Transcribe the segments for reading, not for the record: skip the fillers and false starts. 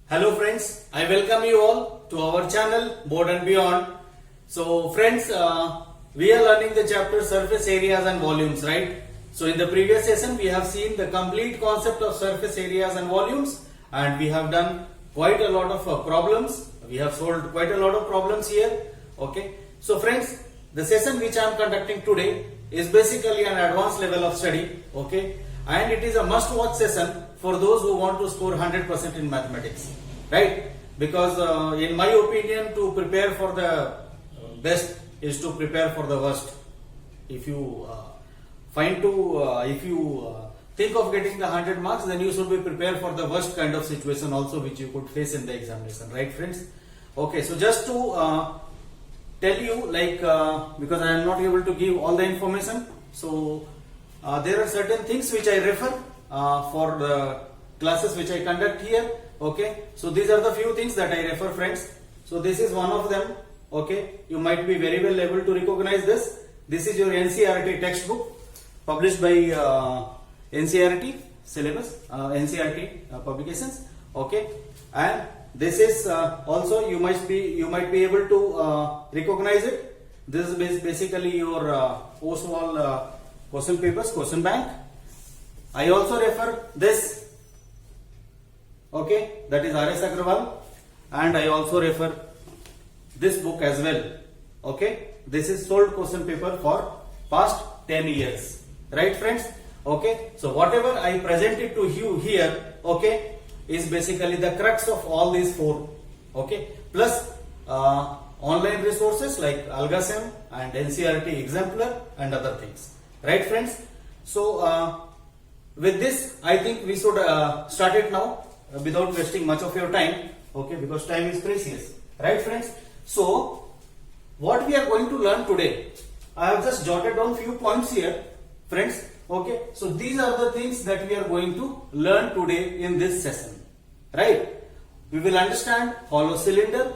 Hello friends, I welcome you all to our channel Board and Beyond. So friends, we are learning the chapter surface areas and volumes, right? So in the previous session we have seen the complete concept of surface areas and volumes, and we have done quite a lot of problems. We have solved quite a lot of problems here. Okay. So friends, the session which I am conducting today is basically an advanced level of study. Okay. And it is a must watch session for those who want to score 100% in mathematics, right? Because in my opinion, to prepare for the best is to prepare for the worst. If you think of getting the 100 marks, then you should be prepared for the worst kind of situation also which you could face in the examination, right friends? Okay, so just to tell you, like because I am not able to give all the information, so there are certain things which I refer for the classes which I conduct here. Okay, so these are the few things that I refer, friends. So this is one of them. Okay, you might be very well able to recognize this. This is your NCERT textbook published by NCERT syllabus, NCERT publications. Okay, and this is also you might be able to recognize it. This is basically your post-wall question papers, question bank. I also refer this. Okay, that is R.S. Agrawal, and I also refer this book as well. Okay, this is sold question paper for past 10 years, right friends? Okay, so whatever I presented to you here, okay, is basically the crux of all these four. Okay, plus online resources like Algasem and NCERT Exemplar and other things, right friends? So with this, I think we should start it now without wasting much of your time. Okay, because time is precious, right friends? So what we are going to learn today, I have just jotted down few points here, friends. Okay, so these are the things that we are going to learn today in this session, right? We will understand hollow cylinder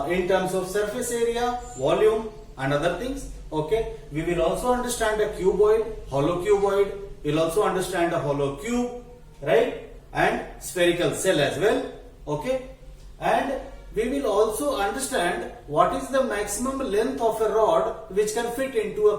in terms of surface area, volume and other things. Okay, we will also understand a cuboid, hollow cuboid. We'll also understand a hollow cube, right? And spherical cell as well. Okay, and we will also understand what is the maximum length of a rod which can fit into a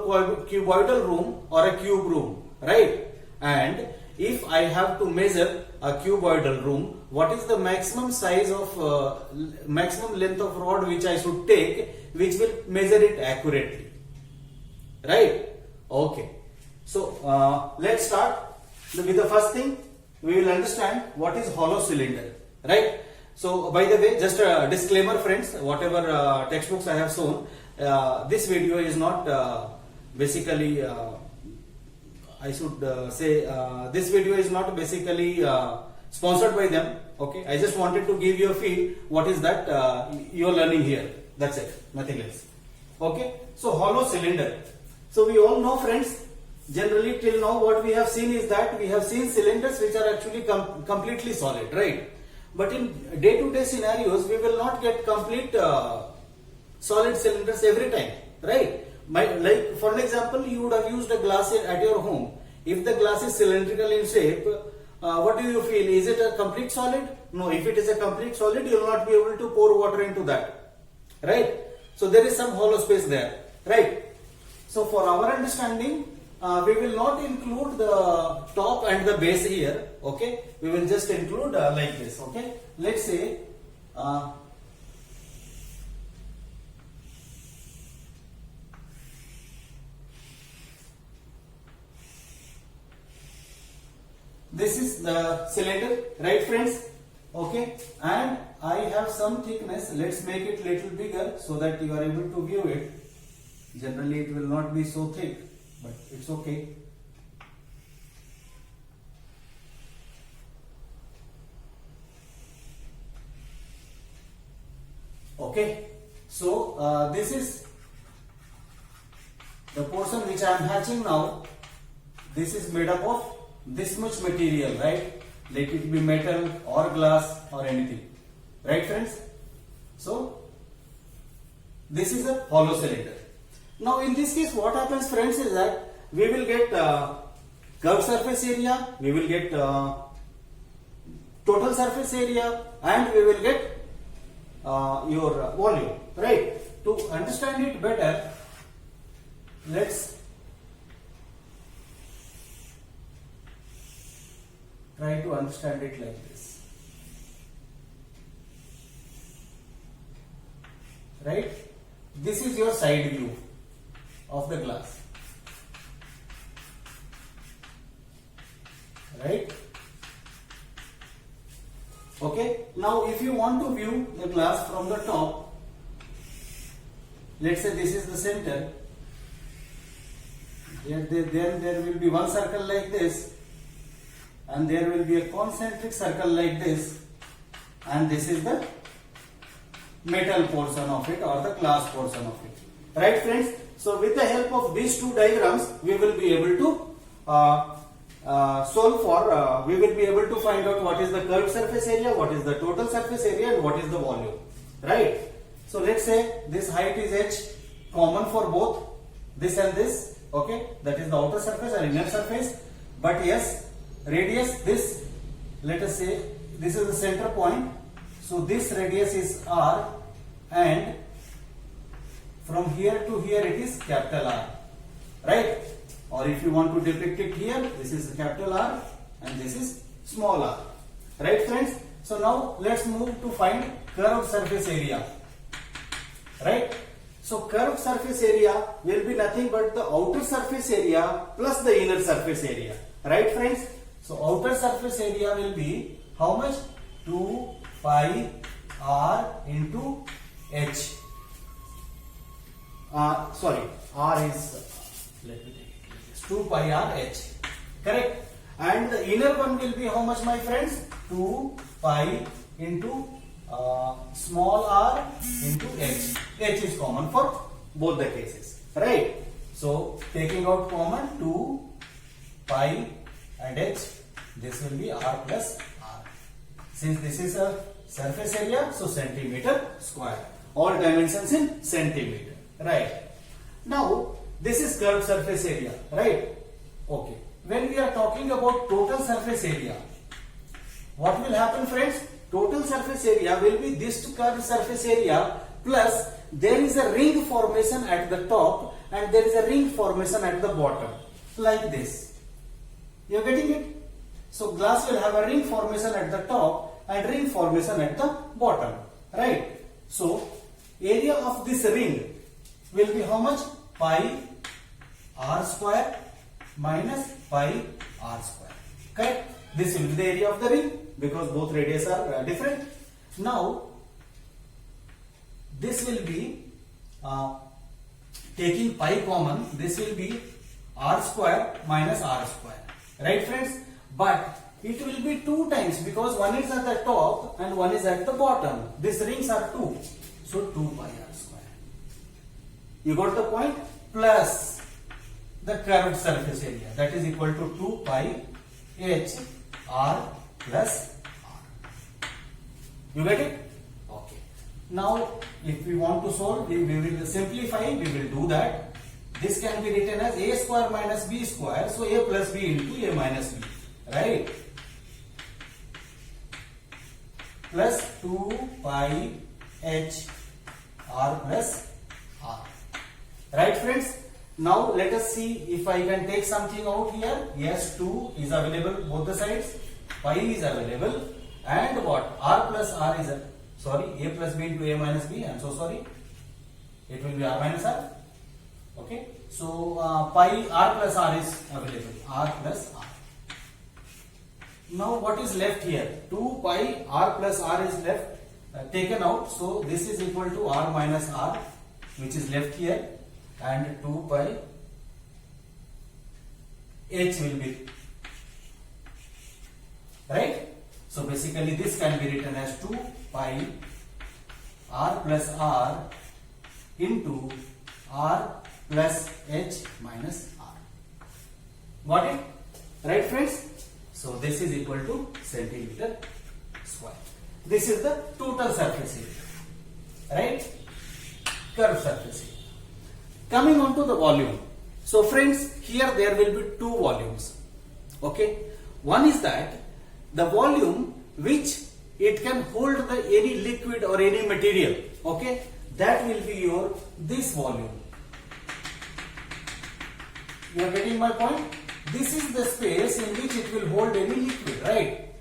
cuboidal room or a cube room, right? And if I have to measure a cuboidal room, what is the maximum size of maximum length of rod which I should take, which will measure it accurately, right? Okay, so let's start with the first thing. We will understand what is hollow cylinder, right? So by the way, just a disclaimer friends, whatever textbooks I have shown, this video is not basically I should say this video is not basically sponsored by them. Okay, I just wanted to give you a feel what is that you are learning here. That's it, nothing else. Okay, so hollow cylinder. So we all know friends, generally till now what we have seen is that we have seen cylinders which are actually completely solid, right? But in day-to-day scenarios, we will not get complete solid cylinders every time, right? Like for an example, you would have used a glass at your home. If the glass is cylindrical in shape, what do you feel? Is it a complete solid? No, if it is a complete solid, you will not be able to pour water into that, right? So there is some hollow space there, right? So for our understanding, we will not include the top and the base here. Okay, we will just include like this. Okay, let's say this is the cylinder, right friends? Okay, and I have some thickness. Let's make it little bigger so that you are able to view it. Generally it will not be so thick, but it's okay. Okay, so this is the portion which I am hatching now. This is made up of this much material, right? Let it be metal or glass or anything, right friends? So this is a hollow cylinder. Now in this case what happens friends is that we will get curved surface area, we will get total surface area and we will get your volume, right? To understand it better, let's try to understand it like this, right? This is your side view of the glass, right? Okay, now if you want to view the glass from the top, let's say this is the center, then there will be one circle like this, and there will be a concentric circle like this, and this is the metal portion of it or the glass portion of it, right friends? So with the help of these two diagrams, we will be able to we will be able to find out what is the curved surface area, what is the total surface area, and what is the volume, right? So let's say this height is h, common for both this and this, okay, that is the outer surface or inner surface, but yes, radius, this, let us say this is the center point, so this radius is r, and from here to here it is capital R, right? Or if you want to depict it here, this is capital R and this is small r, right friends? So now let's move to find curved surface area, right? So curved surface area will be nothing but the outer surface area plus the inner surface area, right friends? So outer surface area will be how much? 2 pi r into h. R is, let me take it like this, 2 pi r h, correct? And the inner one will be how much, my friends? 2 pi into small r into h. H is common for both the cases, right? So taking out common, 2 pi and h, this will be r plus r. Since this is a surface area, so centimeter square. All dimensions in centimeter, right? Now this is curved surface area, right? Okay. When we are talking about total surface area, what will happen, friends? Total surface area will be this curved surface area plus there is a ring formation at the top and there is a ring formation at the bottom, like this. You are getting it? So glass will have a ring formation at the top and ring formation at the bottom, right? So area of this ring will be how much? Pi r square minus pi r square, correct? This will be the area of the ring because both radius are different. Now this will be taking pi common, this will be r square minus r square, right friends? But it will be 2 times because one is at the top and one is at the bottom. These rings are 2, so 2 pi r square. You got the point? Plus the curved surface area, that is equal to 2 pi h r plus r. You get it? Okay. Now if we want to solve, we will simplify, we will do that. This can be written as a square minus b square, so a plus b into a minus b, right? Plus 2 pi h r plus r, right friends? Now let us see if I can take something out here. Yes, 2 is available both the sides, pi is available, and what? R plus r is a plus b into a minus b. I am so sorry, it will be r minus r. Okay, so pi r plus r is available, r plus r. Now what is left here? 2 pi r plus r is left, taken out, so this is equal to r minus r, which is left here, and 2 pi h will be, right? So basically this can be written as 2 pi r plus r into r plus h minus r. Got it? Right friends? So this is equal to centimeter square. This is the total surface area, right? Curved surface area. Coming on to the volume. So friends, here there will be 2 volumes. Okay. One is that the volume which it can hold the any liquid or any material. Okay, that will be your this volume. You are getting my point? This is the space in which it will hold any liquid, right?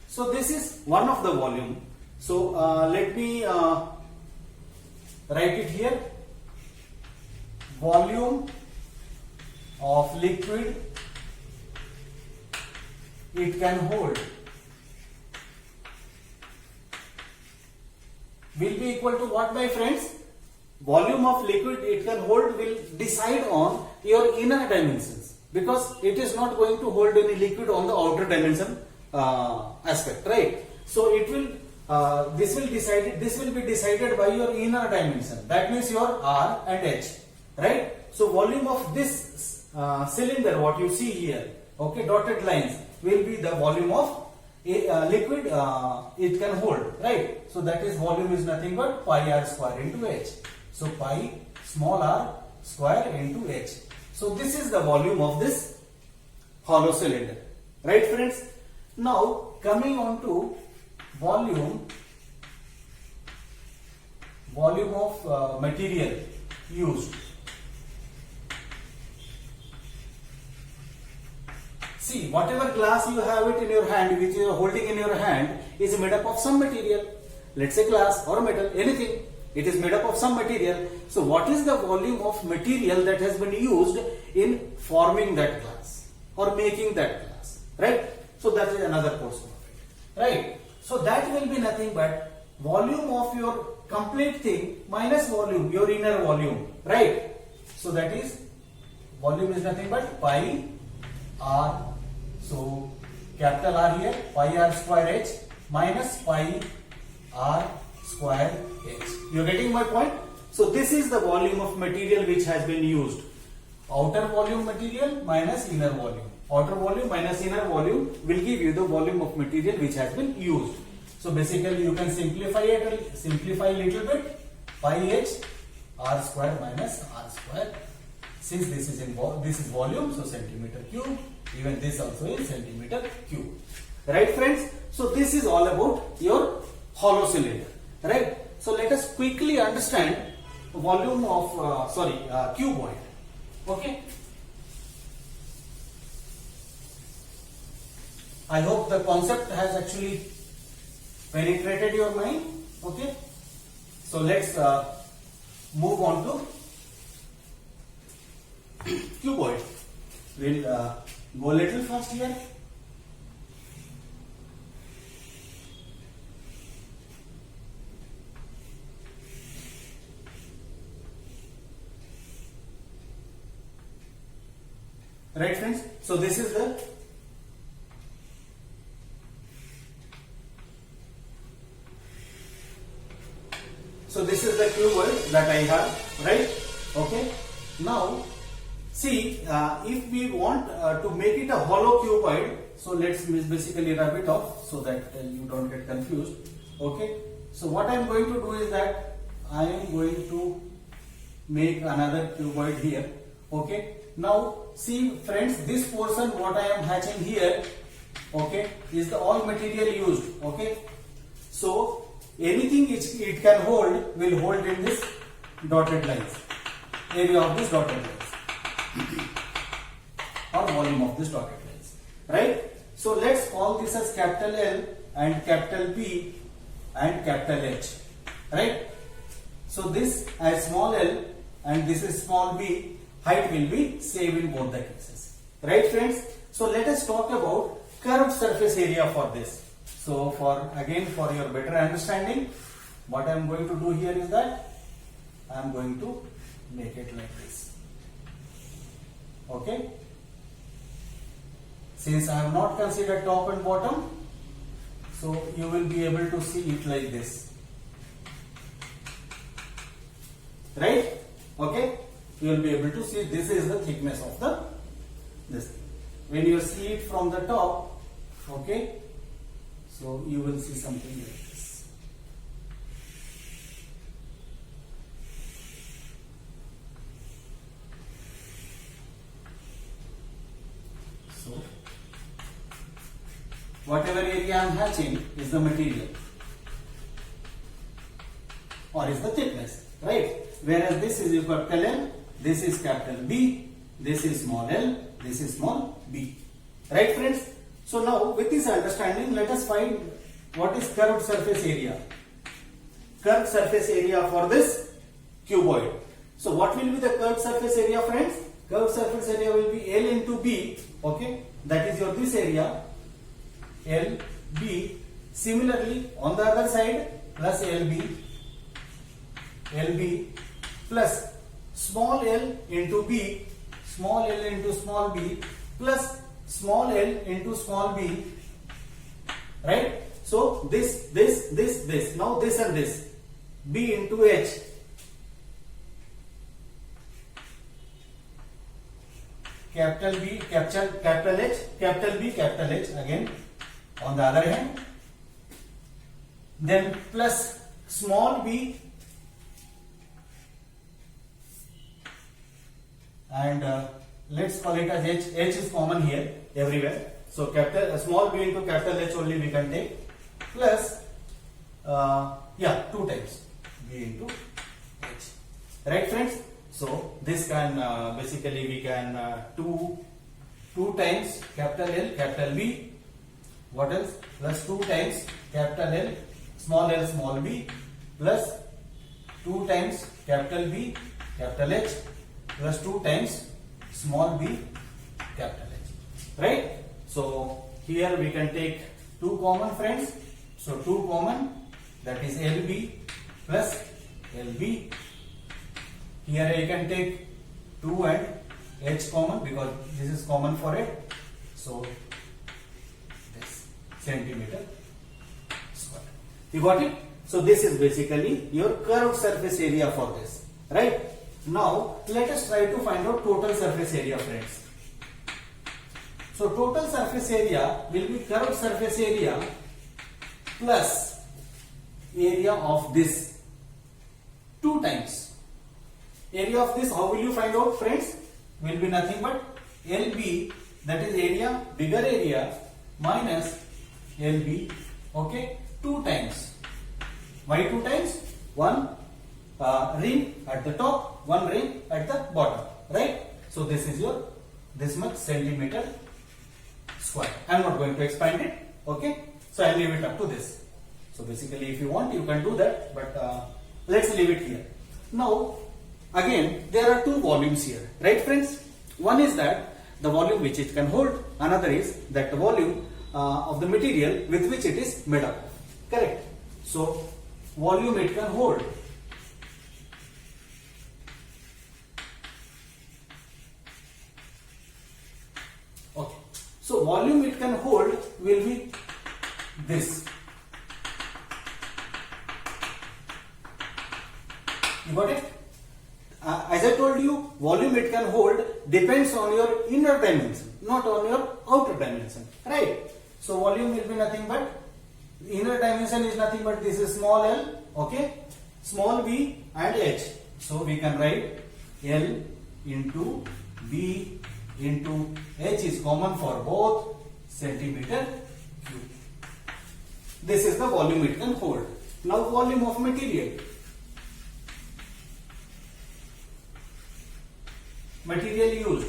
So this is one of the volume. So let me write it here. Volume of liquid it can hold will be equal to what, my friends? Volume of liquid it can hold will decide on your inner dimensions, because it is not going to hold any liquid on the outer dimension aspect, right? So it will this will be decided by your inner dimension, that means your R and H, right? So volume of this cylinder, what you see here, okay, dotted lines, will be the volume of a liquid it can hold, right? So that is volume is nothing but pi r square into H. So pi small r square into H. So this is the volume of this hollow cylinder, right, friends? Now coming on to volume of material used. See, whatever glass you have it in your hand, which you are holding in your hand, is made up of some material. Let's say glass or metal, anything. It is made up of some material. So what is the volume of material that has been used in forming that glass or making that glass, right? So that is another portion of it, right? So that will be nothing but volume of your complete thing minus volume, your inner volume, right? So that is volume is nothing but pi r. So capital R here, pi r square H minus pi r square H. You are getting my point? So this is the volume of material which has been used. Outer volume material minus inner volume. Outer volume minus inner volume will give you the volume of material which has been used. So basically you can simplify a little bit. Pi H r square minus r square. Since this is volume, so centimeter cube. Even this also is centimeter cube. Right, friends? So this is all about your hollow cylinder. Right? So let us quickly understand volume of cuboid. Okay? I hope the concept has actually penetrated your mind. Okay? So let's move on to cuboid. We'll go a little fast here. Right, friends? So this is the cuboid that I have, right? Okay. Now, see, if we want to make it a hollow cuboid, so let's basically rub it off so that you don't get confused. Okay. So what I am going to do is that I am going to make another cuboid here. Okay. Now see, friends, this portion what I am hatching here, okay, is the all material used. Okay. So anything it can hold will hold in this dotted lines, area of this dotted lines or volume of this dotted lines, right? So let's call this as capital L and capital P and capital H, right? So this as small l and this is small b, height will be same in both the cases, right, friends? So let us talk about curved surface area for this. So for your better understanding, what I am going to do here is that I am going to make it like this. Okay. Since I have not considered top and bottom, so you will be able to see it like this. Right? Okay. You will be able to see this is the thickness of this. When you see it from the top, okay, so you will see something like this. So whatever area I am unhatching is the material or is the thickness, right? Whereas this is capital L, this is capital B, this is small l, this is small b, right friends? So now with this understanding, let us find what is curved surface area. Curved surface area for this cuboid. So what will be the curved surface area, friends? Curved surface area will be L into B, okay? That is your this area, L, B. Similarly, on the other side, plus LB plus small l into b, small l into small b plus small l into small b, right? So this. Now this and this, b into h. Capital B, capital H, capital B, capital H again on the other hand. Then plus small b and let's call it as H. H is common here everywhere. So capital small b into capital H only we can take, plus 2 times b into H. Right friends? So this can basically we can 2 times capital L, capital B. What else? Plus 2 times capital L, small b, plus 2 times capital B, capital H, plus 2 times small b, capital H. Right? So here we can take 2 common, friends. So 2 common, that is LB plus LB. Here you can take 2 and H common because this is common for it. So this centimeter square. You got it? So this is basically your curved surface area for this. Right? Now let us try to find out total surface area, friends. So total surface area will be curved surface area plus area of this 2 times. Area of this, how will you find out, friends? Will be nothing but LB, that is area, bigger area, minus LB, okay, 2 times. Why 2 times? 1 ring at the top, 1 ring at the bottom, right? So this is your, this much centimeter square. I am not going to expand it, okay? So I will leave it up to this. So basically if you want, you can do that, but let's leave it here. Now, again, there are 2 volumes here, right friends? One is that the volume which it can hold, another is that the volume of the material with which it is made up of. Correct? So, volume it can hold. Okay. So, volume it can hold will be this. You got it? As I told you, volume it can hold depends on your inner dimension, not on your outer dimension, right? So volume will be nothing but, inner dimension is nothing but this is small l, okay, small b and h. So we can write L into B into h is common for both, centimeter cube. This is the volume it can hold. Now volume of material. Material used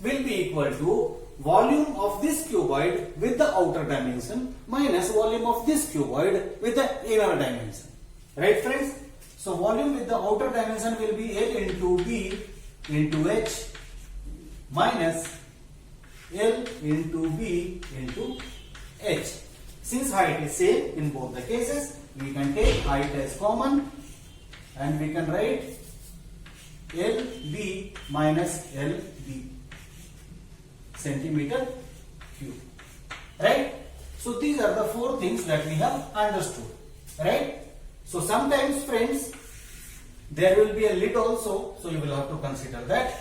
will be equal to volume of this cuboid with the outer dimension minus volume of this cuboid with the inner dimension. Right friends? So volume with the outer dimension will be L into B into H minus L into B into H. Since height is same in both the cases, we can take height as common and we can write LB minus LB, centimeter cube. Right? So these are the 4 things that we have understood. Right? So sometimes, friends, there will be a lid also, so you will have to consider that.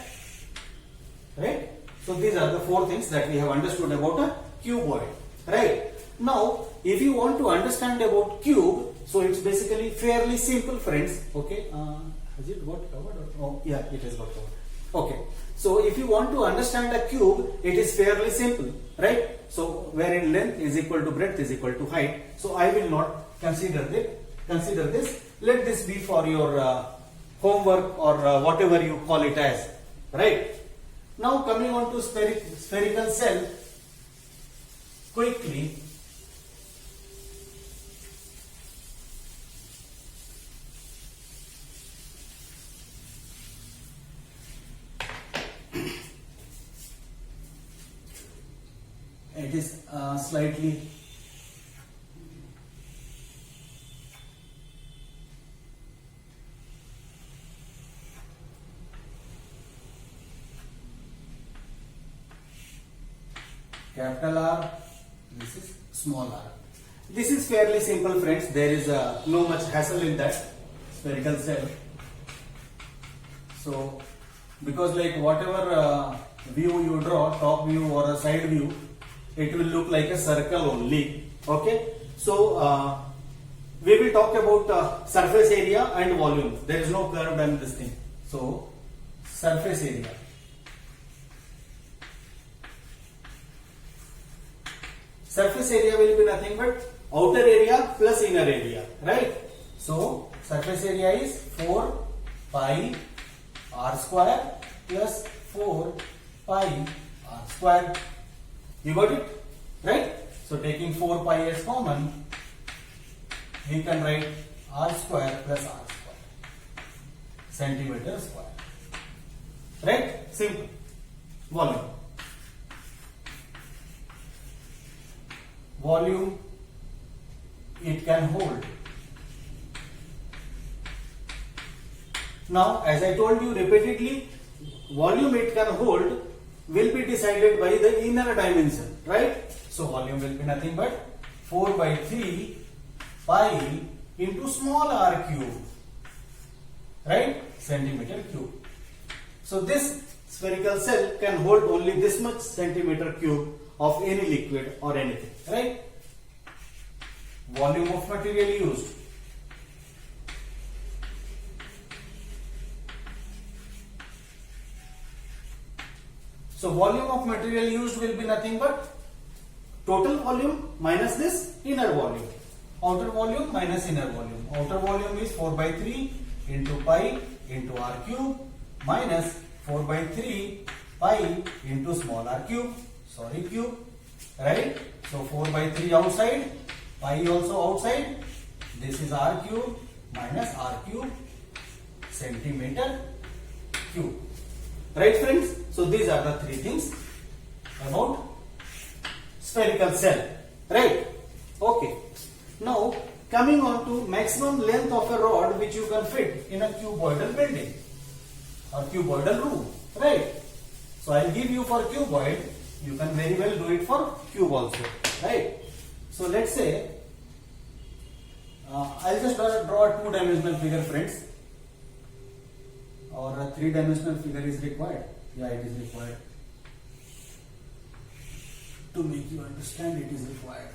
Right? So these are the 4 things that we have understood about a cuboid. Right? Now, if you want to understand about cube, so it's basically fairly simple, friends. Okay, has it got covered? Oh, yeah, it has got covered. Okay. So if you want to understand a cube, it is fairly simple, right? So wherein length is equal to breadth is equal to height. So I will not consider this. Let this be for your homework or whatever you call it as, right? Now coming on to spherical cell, quickly. It is slightly capital R, this is small r. This is fairly simple, friends. There is no much hassle in that spherical cell. So because like whatever view you draw, top view or a side view, it will look like a circle only. Okay, so we will talk about surface area and volume. There is no curve in this thing. So surface area. Surface area will be nothing but outer area plus inner area, right? So surface area is 4 pi r square plus 4 pi r square. You got it? Right? So taking 4 pi as common, we can write r square plus r square, centimeter square. Right? Simple. Volume. Volume, it can hold. Now, as I told you repeatedly, volume it can hold will be decided by the inner dimension, right? So volume will be nothing but 4 by 3 pi into small r cube, right? Centimeter cube. So this spherical cell can hold only this much centimeter cube of any liquid or anything, right? Volume of material used. So volume of material used will be nothing but total volume minus this inner volume. Outer volume minus inner volume. Outer volume is 4 by 3 into pi into r cube minus 4 by 3 pi into small r cube. Sorry, cube. Right? So 4 by 3 outside, pi also outside. This is r cube minus r cube centimeter cube. Right, friends? So these are the three things about spherical cell. Right? Okay. Now coming on to maximum length of a rod which you can fit in a cuboidal building or cuboidal room. Right? So I'll give you for cuboid. You can very well do it for cube also. Right? So let's say I'll just draw a two-dimensional figure, friends. Or a three-dimensional figure is required. Yeah, it is required. To make you understand, it is required.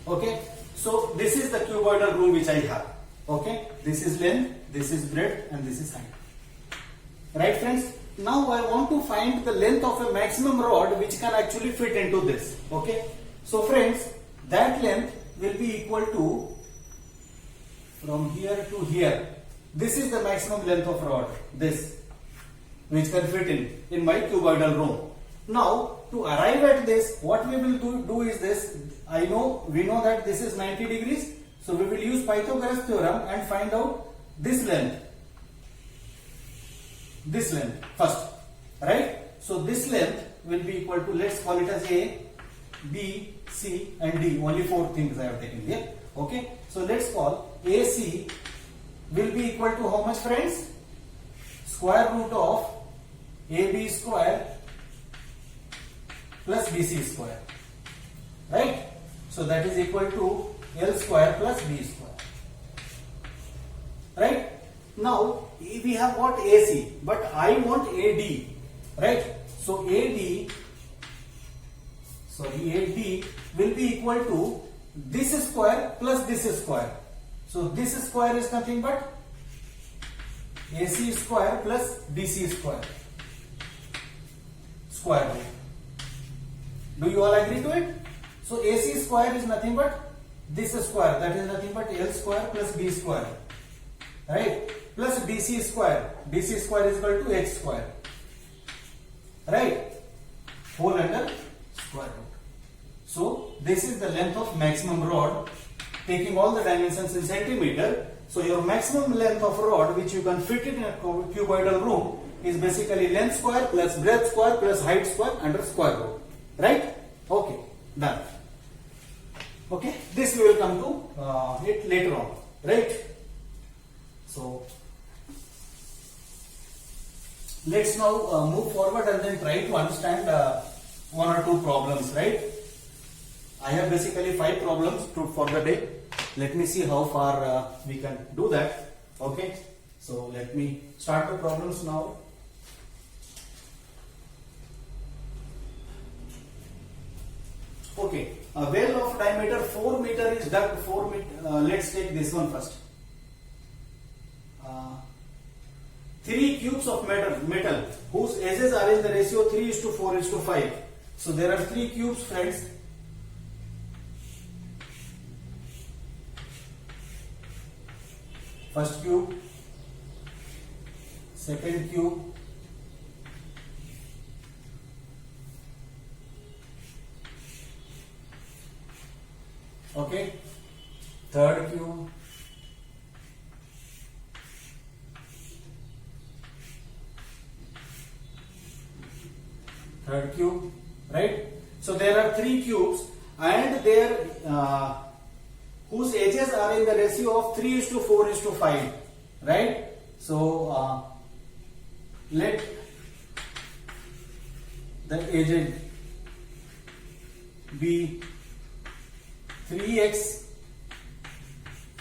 Okay, so this is the cuboidal room which I have. Okay, this is length, this is breadth, and this is height. Right, friends? Now I want to find the length of a maximum rod which can actually fit into this. Okay, so friends, that length will be equal to from here to here. This is the maximum length of rod, this, which can fit in my cuboidal room. Now, to arrive at this, what we will do is this. We know that this is 90 degrees. So we will use Pythagoras theorem and find out this length. This length first, right? So this length will be equal to, let's call it as A, B, C and D. Only 4 things I have taken here. Okay. So let's call AC will be equal to how much, friends? Square root of AB square plus BC square. Right? So that is equal to L square plus B square. Right? Now we have got AC, but I want AD, right? So AD will be equal to this square plus this square. So this square is nothing but AC square plus DC square root. Do you all agree to it? So AC square is nothing but this square, that is nothing but L square plus B square, right? Plus DC square is equal to H square, right? Whole under square root. So this is the length of maximum rod, taking all the dimensions in centimeter. So your maximum length of rod which you can fit it in a cuboidal room is basically length square plus breadth square plus height square under square root, right? Okay, done. Okay, this we will come to it later on, right? So let's now move forward and then try to understand one or two problems, right? I have basically 5 problems for the day. Let me see how far we can do that. Okay, so let me start the problems now. Okay, a well of diameter 4 meter is dug 4 meter. Let's take this one first. 3 cubes of metal whose edges are in the ratio 3:4:5. So there are 3 cubes, friends. First cube, second cube, okay, third cube, right? So there are 3 cubes and their whose edges are in the ratio of 3:4:5, right? So let the edges be 3x,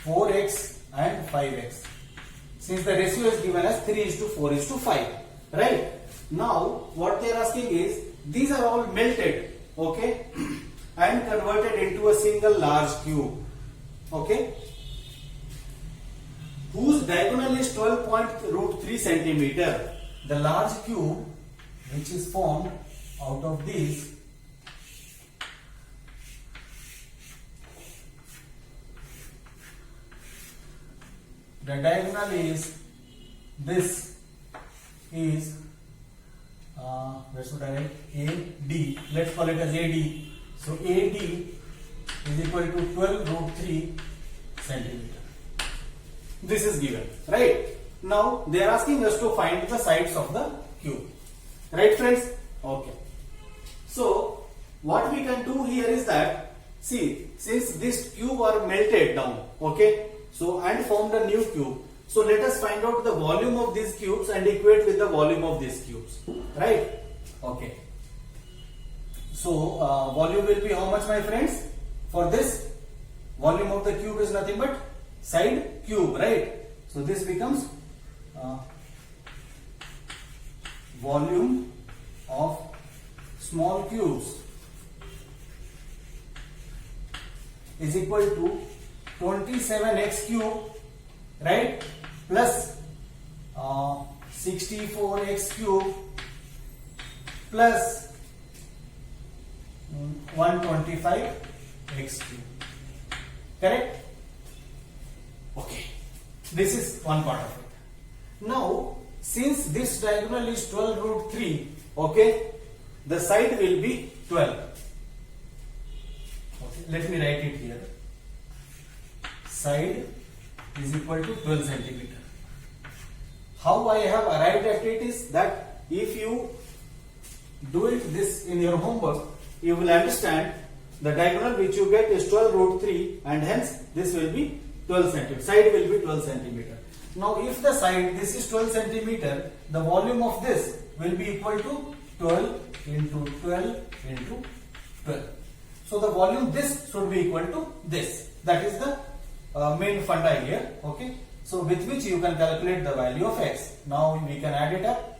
4x and 5x, since the ratio is given as 3:4:5, right? Now what they are asking is, these are all melted, okay, and converted into a single large cube, okay, whose diagonal is 12.3 centimeter. The large cube which is formed out of these the diagonal is this is where should I write? AD. Let's call it as AD. So AD is equal to 12√3 centimeter. This is given, right? Now they are asking us to find the sides of the cube, right, friends? Okay. So what we can do here is that, see, since this cube are melted down, okay, so and formed a new cube. So let us find out the volume of these cubes and equate with the volume of these cubes, right? Okay. So volume will be how much, my friends? For this, volume of the cube is nothing but side cube, right? So this becomes volume of small cubes is equal to 27x cube, right, plus 64x cube plus 125x cube, correct? Okay, this is one part of it. Now since this diagonal is 12√3, okay, the side will be 12. Okay, let me write it here. Side is equal to 12 centimeter. How I have arrived at it is that if you do it this in your homework, you will understand the diagonal which you get is 12√3 and hence this will be 12 centimeter. Side will be 12 centimeter. Now if the side, this is 12 centimeter, the volume of this will be equal to 12 into 12 into 12. So the volume this should be equal to this. That is the main funda here, okay. So with which you can calculate the value of x. Now we can add it up.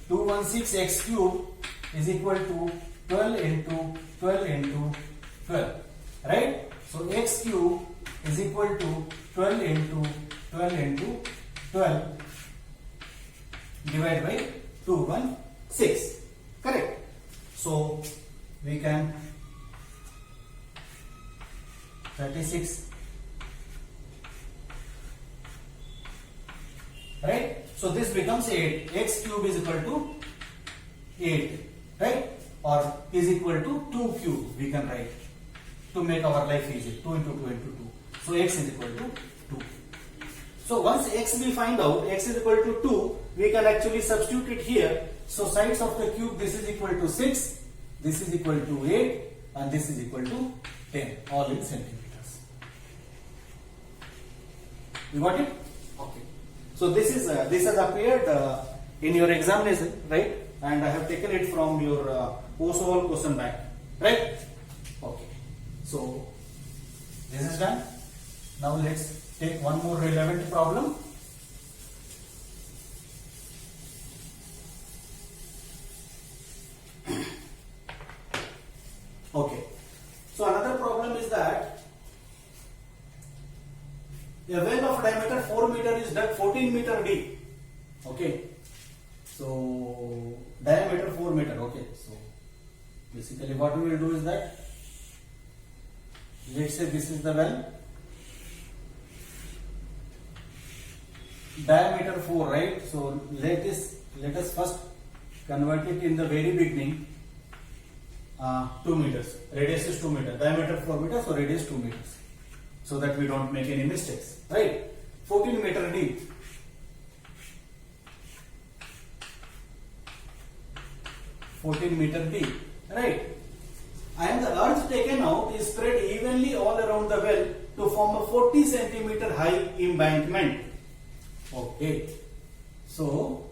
216 x cube is equal to 12 into 12 into 12, right? So x cube is equal to 12 into 12 into 12 divided by 216, correct? So we can 36, right? So this becomes 8. X cube is equal to 8, right? Or is equal to 2 cube, we can write to make our life easy. 2 into 2 into 2. So x is equal to 2. So once x we find out, x is equal to 2, we can actually substitute it here. So sides of the cube, this is equal to 6, this is equal to 8, and this is equal to 10, all in centimeters. You got it? Okay. So this has appeared in your examination, right? And I have taken it from your post-oral question bank, right? Okay. So this is done. Now let's take one more relevant problem. Okay. So another problem is that a well of diameter 4 meter is dug 14 meter deep. Okay. So diameter 4 meter. Okay. So basically what we will do is that, let's say this is the well, diameter 4, right? So let us first convert it in the very beginning. 2 meters, radius is 2 meters, diameter 4 meters, so radius 2 meters, so that we don't make any mistakes, right? 14 meter deep. Right? And the earth taken out is spread evenly all around the well to form a 40 centimeter high embankment. Okay. So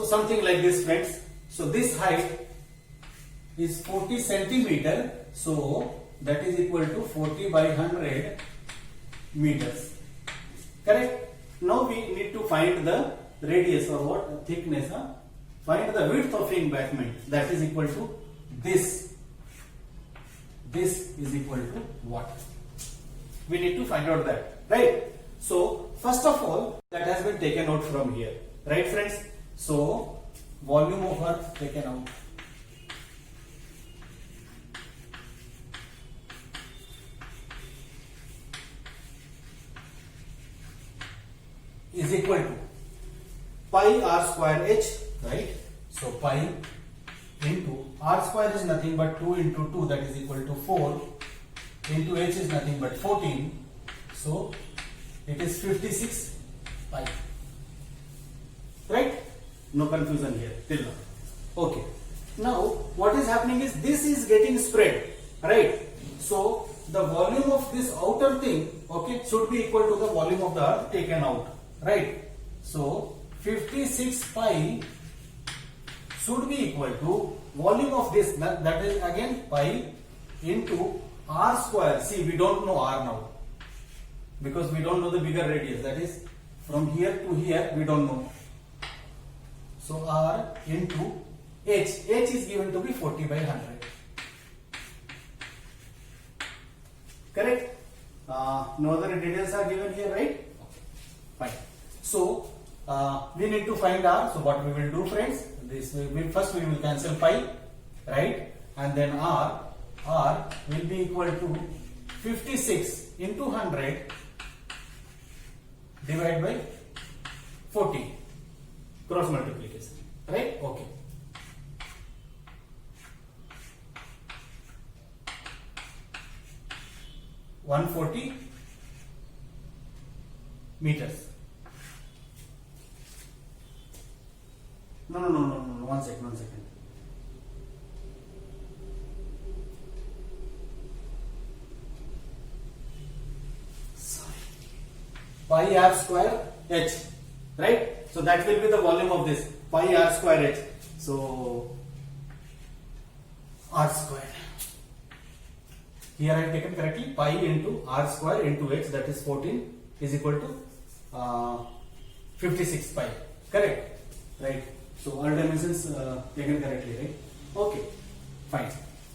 something like this, friends. So this height is 40 centimeter. So that is equal to 40 by 100 meters. Correct? Now we need to find the radius or what? Thickness. Find the width of embankment. That is equal to this. This is equal to what? We need to find out that. Right? So first of all, that has been taken out from here. Right, friends? So volume of earth taken out. Is equal to pi r square h, right? So pi into r square is nothing but 2 into 2, that is equal to 4, into h is nothing but 14, so it is 56 pi, right? No confusion here till now. Okay. Now what is happening is this is getting spread, right? So the volume of this outer thing, okay, should be equal to the volume of the earth taken out, right? So 56 pi should be equal to volume of this, that is again pi into r square. See, we don't know r now because we don't know the bigger radius, that is from here to here we don't know. So r into h. H is given to be 40 by 100. Correct? No other details are given here, right? Okay. Fine. So we need to find r. So what we will do, friends? First we will cancel pi, right? And then r will be equal to 56 into 100 divided by 40. Cross multiplication, right? Okay. (140 meters). No. 1 second. pi r square h, right? So that will be the volume of this pi r square h. So r square, here I have taken correctly, pi into r square into h, that is 14, is equal to 56 pi, correct? Right? So all dimensions taken correctly, right? Okay, fine.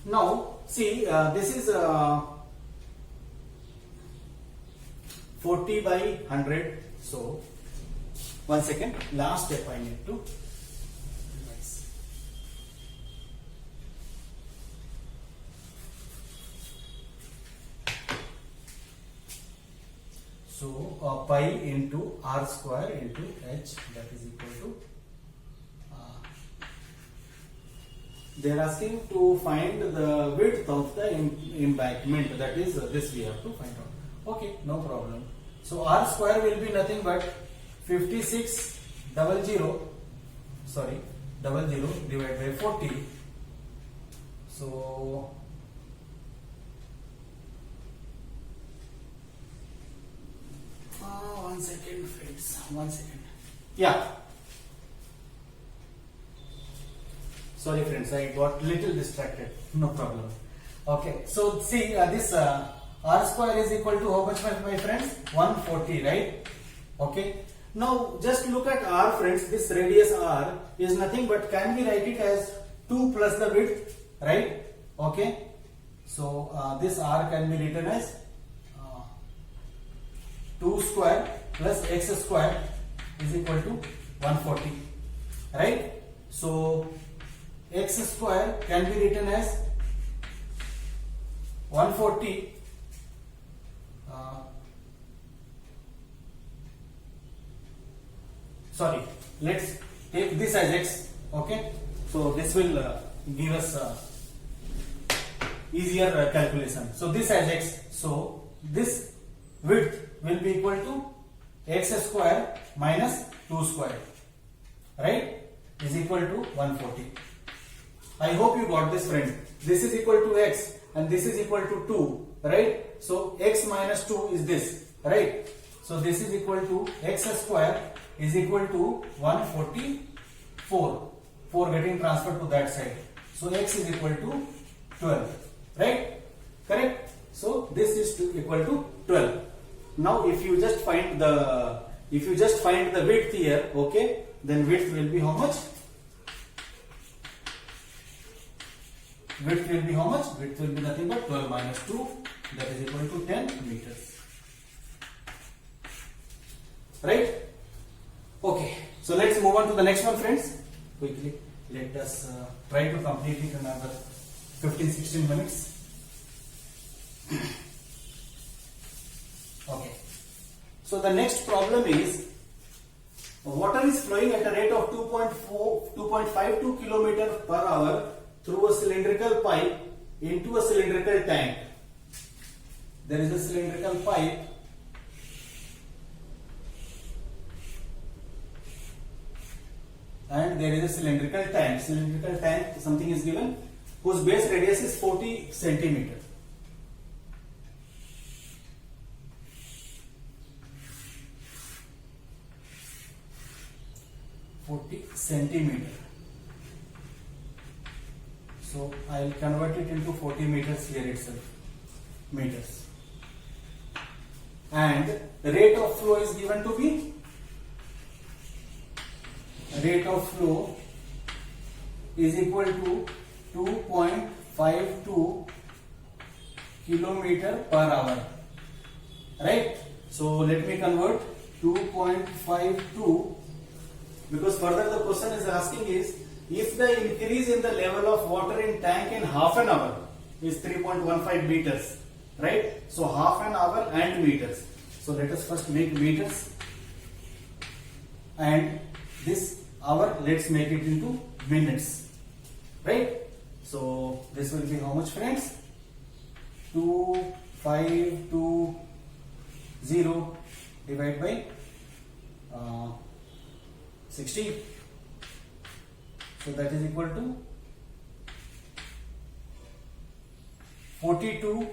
Now see, this is 40 by 100. So one second, last step I need to revise. So pi into r square into h, that is equal to they are asking to find the width of the embankment, that is this we have to find out. Okay, no problem. So r square will be nothing but 5600 divided by 40. So one second friends, one second. Yeah, sorry friends, I got little distracted. No problem. Okay, so see, this r square is equal to how much, my friends? 140, right? Okay. Now just look at r, friends. This radius r is nothing but, can we write it as 2 plus the width, right? Okay. So this r can be written as 2 square plus x square is equal to 140, right? So x square can be written as 140 sorry, let's take this as x. Okay, so this will give us easier calculation. So this as x, so this width will be equal to x square minus 2 square, right, is equal to 140. I hope you got this, friend. This is equal to x and this is equal to 2, right? So x minus 2 is this, right? So this is equal to x square is equal to 144, 4 getting transferred to that side. So x is equal to 12, right? Correct? So this is equal to 12. Now if you just find the width here, okay, then width will be how much? Width will be how much? Width will be nothing but 12 minus 2, that is equal to 10 meters. Right? Okay. So let's move on to the next one, friends. Quickly, let us try to complete it in another 15-16 minutes. Okay. So the next problem is, water is flowing at a rate of 2.52 km per hour through a cylindrical pipe into a cylindrical tank. There is a cylindrical pipe and there is a cylindrical tank. Cylindrical tank, something is given, whose base radius is 40 centimeter. So I will convert it into 40 meters here itself, meters. And the rate of flow is given to be, rate of flow is equal to 2.52 kilometer per hour, right? So let me convert 2.52, because further the question is asking is, if the increase in the level of water in tank in half an hour is 3.15 meters, right? So half an hour and meters. So let us first make meters, and this hour, let's make it into minutes, right? So this will be how much, friends? 2520 divided by 60. So that is equal to 42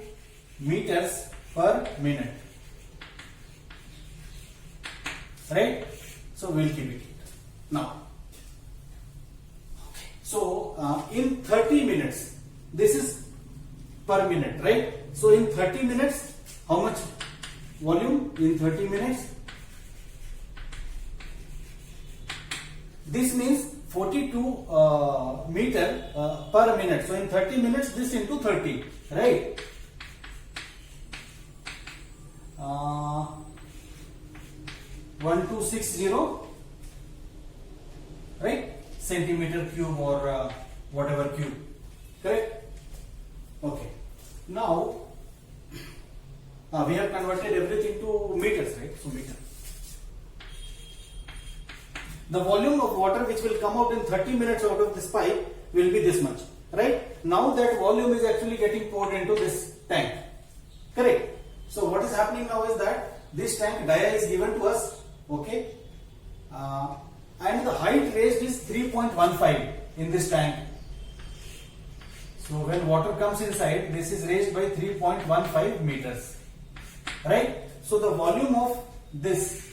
meters per minute. right? So we'll keep it now. Okay. So in 30 minutes, this is per minute, right? So in 30 minutes, how much volume in 30 minutes? This means 42 meter per minute. So in 30 minutes, this into 30, right? 1260, right? Centimeter cube or whatever cube, correct? Okay. Now we have converted everything to meters, right? So meter. The volume of water which will come out in 30 minutes out of this pipe will be this much, right? Now that volume is actually getting poured into this tank, correct? So what is happening now is that this tank dia is given to us, okay, and the height raised is 3.15 in this tank. So when water comes inside, this is raised by 3.15 meters, right? So the volume of this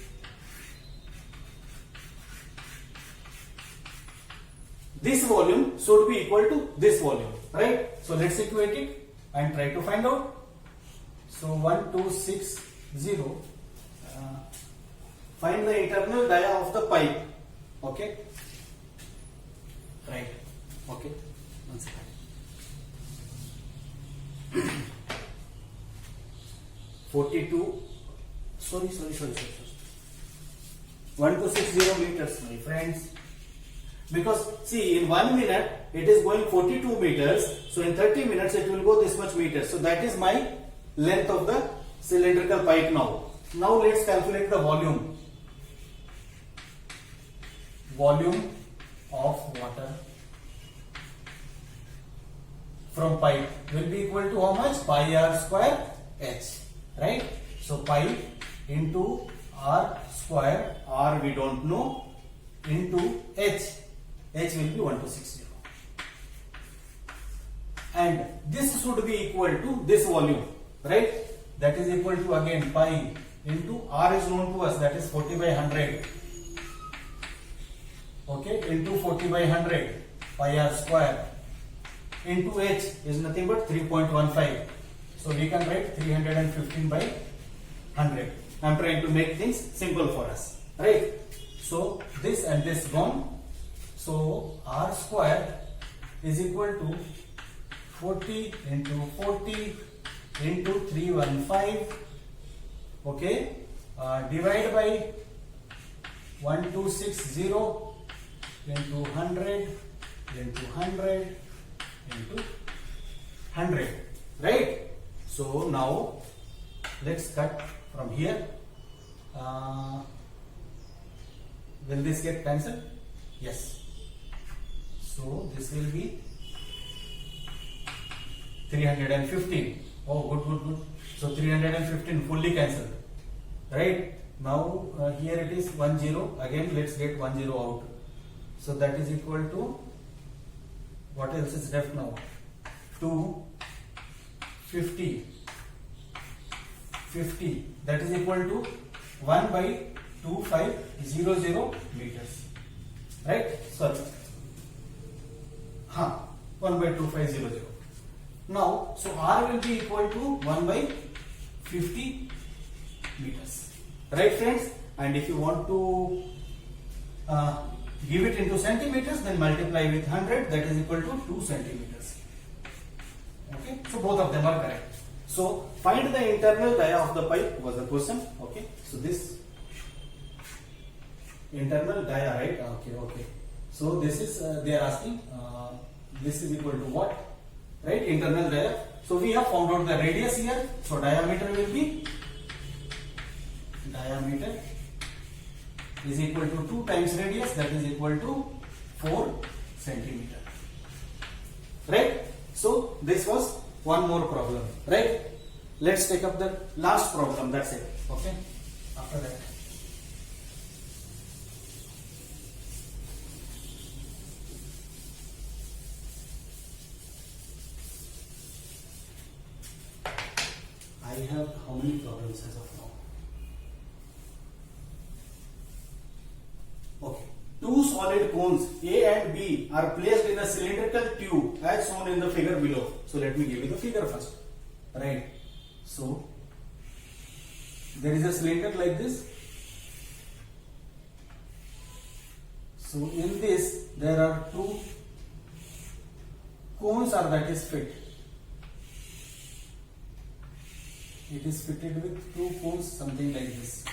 volume should be equal to this volume, right? So let's equate it and try to find out. So 1260, find the internal dia of the pipe, okay? Right, okay, 1 second. 42, sorry. 1260 meters, my friends. Because see, in 1 minute it is going 42 meters, so in 30 minutes it will go this much meters. So that is my length of the cylindrical pipe now. Now let's calculate the volume. Volume of water from pipe will be equal to how much? Pi r square h, right? So pi into r square, r we don't know, into h will be 1260, and this should be equal to this volume, right? That is equal to again pi into r is known to us, that is 40 by 100, okay, into 40 by 100 pi r square, into h is nothing but 3.15, so we can write 315 by 100. I am trying to make things simple for us, right? So this and this gone. So r square is equal to 40 into 40 into 315, okay, divide by 1260 into 100 into 100 into 100, right? So now let's cut from here. Will this get cancelled? Yes. So this will be 315. Oh, good. So 315 fully cancelled, right? Now here it is 10. Again, let's get 10 out. So that is equal to, what else is left now? 250. 50. That is equal to 1 by 2500 meters, right? Sorry. 1 by 2500. Now, so R will be equal to 1 by 50 meters, right, friends? And if you want to give it into centimeters, then multiply with 100, that is equal to 2 centimeters. Okay, so both of them are correct. So find the internal dia of the pipe was the question. Okay, so this internal dia, right? Okay. So this is they are asking. This is equal to what? Right, internal dia. So we have found out the radius here. So diameter will be, diameter is equal to 2 times radius, that is equal to 4 centimeter. Right? So this was one more problem. Right? Let's take up the last problem. That's it. Okay? After that. I have how many problems as of now? solid cones A and B are placed in a cylindrical tube as shown in the figure below. So let me give you the figure first. Right. So there is a cylinder like this. So in this there are two cones that is fit. It is fitted with two cones, something like this.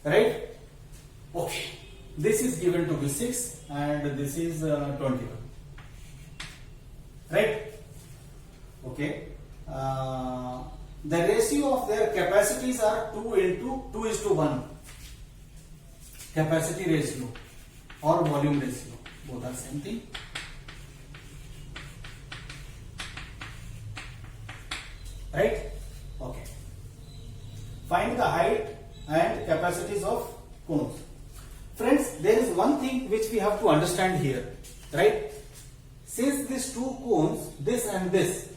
Right? Okay. This is given to be 6 and this is 21. Right? Okay. The ratio of their capacities are 2:1. Capacity ratio or volume ratio. Both are same thing. Right? Okay. Find the height and capacities of cones. Friends, there is one thing which we have to understand here. Right? Since these two cones, this and this,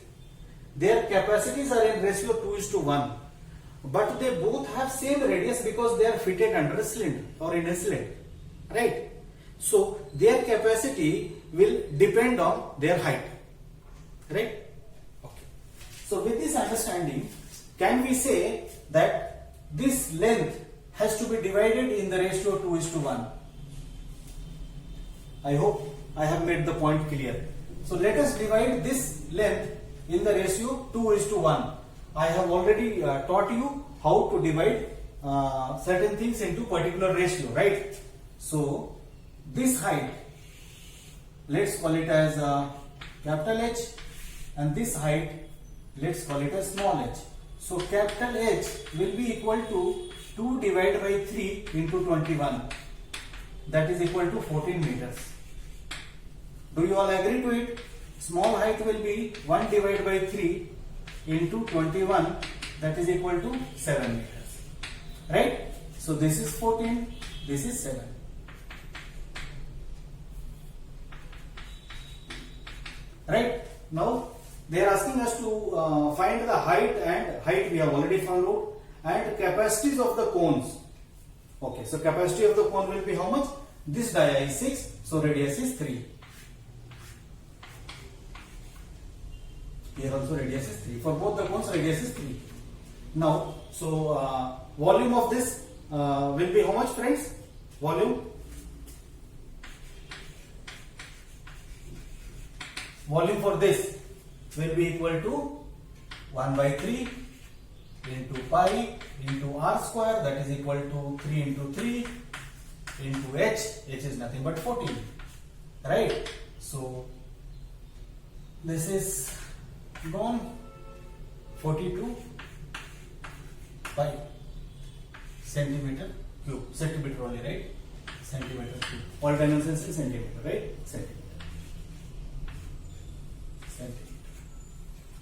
their capacities are in ratio 2:1, but they both have same radius because they are fitted under a cylinder or in a cylinder, right? So their capacity will depend on their height, right? Okay. So with this understanding, can we say that this length has to be divided in the ratio 2:1? I hope I have made the point clear. So let us divide this length in the ratio 2:1. I have already taught you how to divide certain things into particular ratio, right? So this height, let's call it as capital H, and this height, let's call it as small h. So capital H will be equal to 2 divided by 3 into 21. That is equal to 14 meters. Do you all agree to it? Small height will be 1 divided by 3 into 21, that is equal to 7 meters. Right? So this is 14, this is 7. Right? Now they are asking us to find the height, and height we have already found out, and capacities of the cones. Okay, so capacity of the cone will be how much? This dia is 6, so radius is 3. Here also radius is 3. For both the cones, radius is 3. Now, so volume of this will be how much, friends? Volume for this will be equal to 1 by 3 into pi into r square, that is equal to 3 into 3 into h. H is nothing but 14. Right? So this is gone. 42 by centimeter cube. Centimeter only, right? Centimeter cube. All dimensions in centimeter, right? Centimeter.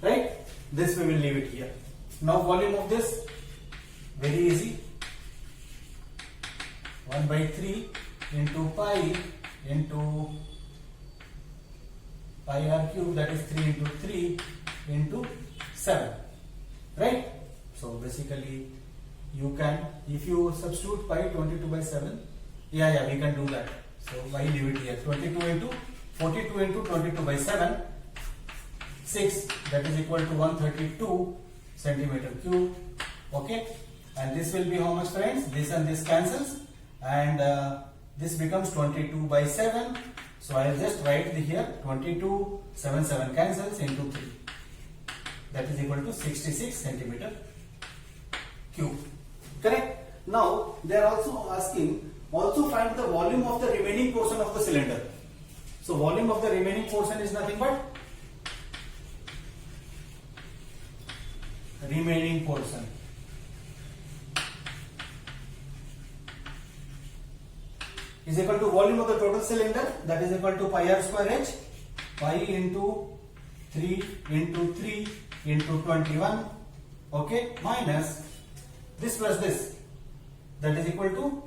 Right? This we will leave it here. Now volume of this, very easy. 1 by 3 into pi into pi r cube, that is 3 into 3 into 7. Right? So basically you can, if you substitute pi 22 by 7, yeah, we can do that. So why leave it here? 22 into 42 into 22 by 7, 6, that is equal to 132 centimeter cube. Okay, and this will be how much, friends? This and this cancels, and this becomes 22 by 7. So I will just write here 22, 7 cancels into 3. That is equal to 66 centimeter cube. Correct? Now they are also asking, also find the volume of the remaining portion of the cylinder. So volume of the remaining portion is nothing but remaining portion is equal to volume of the total cylinder, that is equal to pi r square h, pi into 3 into 3 into 21, okay, minus this plus this, that is equal to,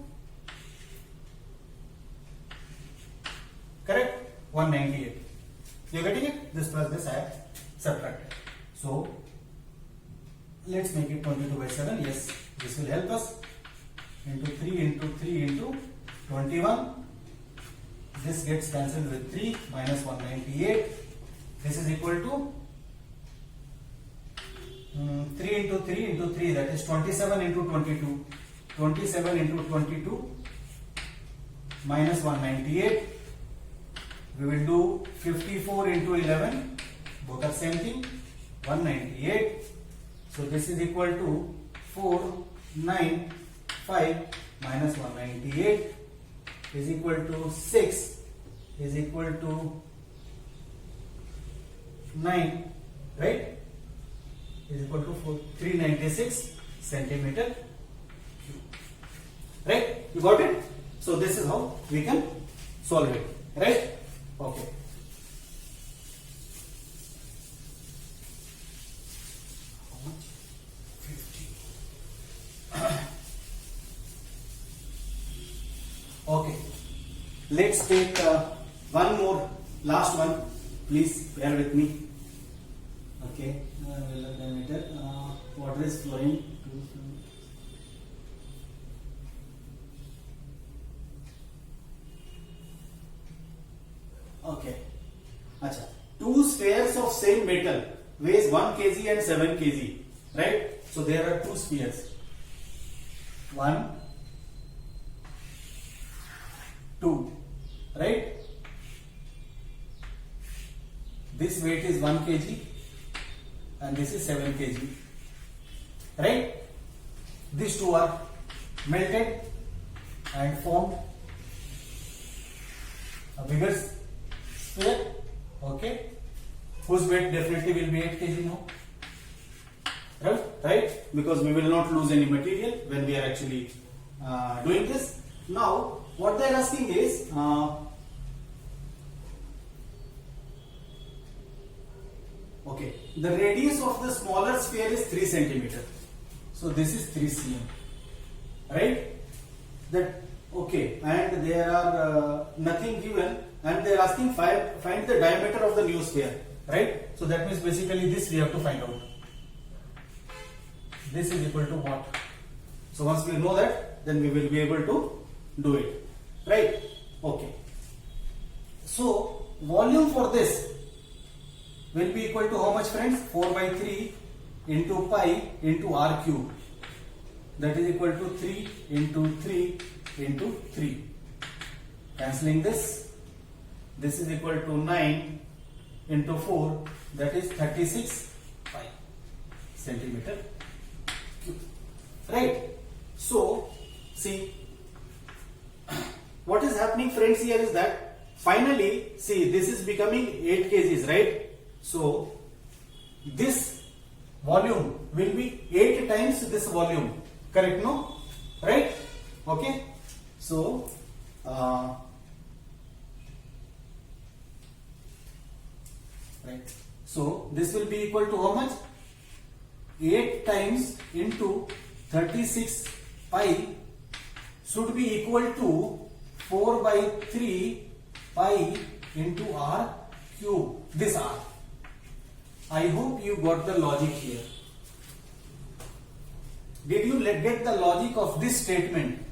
correct, 198. You are getting it? This plus this I have subtracted. So let's make it 22 by 7. Yes, this will help us. Into 3 into 3 into 21 this gets cancelled with 3 minus 198. This is equal to 3 into 3 into 3, that is 27 into 22. 27 into 22 minus 198. We will do 54 into 11, both are same thing, 198. So this is equal to 495 minus 198 is equal to 6 is equal to 9, right? Is equal to 396 centimeter cube. Right? You got it? So this is how we can solve it. Right? Okay. How much? 50. Okay. Let's take one more, last one. Please bear with me. Okay. Diameter. Water is flowing. Okay. Acha. Two spheres of same metal weighs 1 kg and 7 kg. Right? So there are two spheres. 1, 2. Right? This weight is 1 kg and this is 7 kg. Right? These two are melted and formed a bigger sphere. Okay? Whose weight definitely will be 8 kg now. Right? Because we will not lose any material when we are actually doing this. Now, what they are asking is okay, the radius of the smaller sphere is 3 centimeter. So this is 3 cm. Right? That okay, and there are nothing given, and they are asking find the diameter of the new sphere. Right? So that means basically this we have to find out. This is equal to what? So once we know that, then we will be able to do it. Right? Okay. So volume for this will be equal to how much, friends? 4 by 3 into pi into r cube. That is equal to 3 into 3 into 3. Cancelling this. This is equal to 9 into 4. That is 36 pi centimeter cube. Right? So, see, what is happening, friends, here is that finally, see, this is becoming 8 kgs, right? So, this volume will be 8 times this volume. Correct, no? Right? Okay? So, right. So, this will be equal to how much? 8 times into 36 pi should be equal to 4 by 3 pi into r cube. This r. I hope you got the logic here. Did you get the logic of this statement?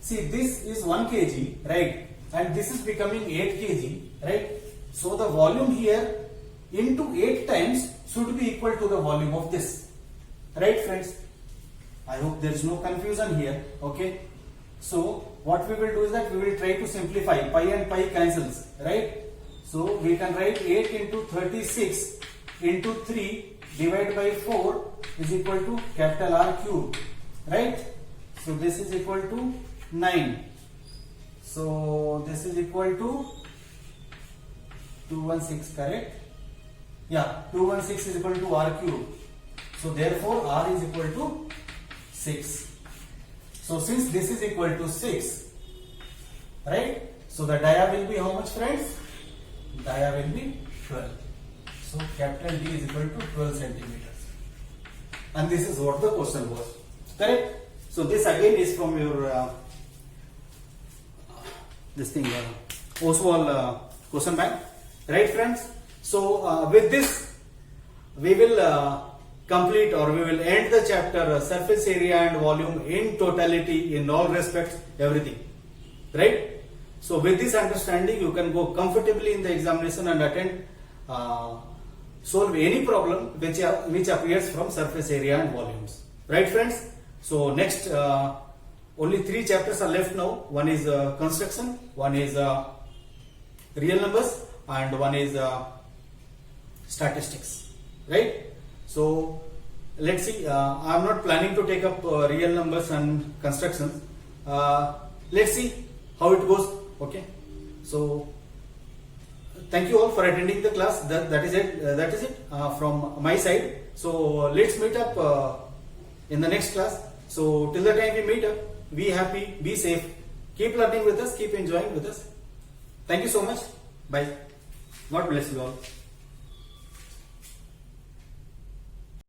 See, this is 1 kg, right? And this is becoming 8 kg, right? So the volume here into 8 times should be equal to the volume of this. Right, friends? I hope there is no confusion here. Okay? So what we will do is that we will try to simplify. Pi and pi cancels, right? So we can write 8 into 36 into 3 divided by 4 is equal to capital R cube, right? So this is equal to 9. So this is equal to 216, correct? Yeah, 216 is equal to R cube. So therefore R is equal to 6. So since this is equal to 6, right? So the dia will be how much, friends? Dia will be 12. So capital D is equal to 12 centimeters. And this is what the question was. Correct? So this again is from your Oswald question bank. Right, friends? So with this we will complete, or we will end the chapter surface area and volume in totality, in all respects, everything. Right? So with this understanding, you can go comfortably in the examination and attend, solve any problem which appears from surface area and volumes. Right, friends? So next, only 3 chapters are left now. One is construction, one is real numbers, and one is statistics. Right? So let's see. I am not planning to take up real numbers and construction. Let's see how it goes. Okay. So thank you all for attending the class. That is it. That is it from my side. So let's meet up in the next class. So till the time we meet up, be happy, be safe, keep learning with us, keep enjoying with us. Thank you so much. Bye. God bless you all.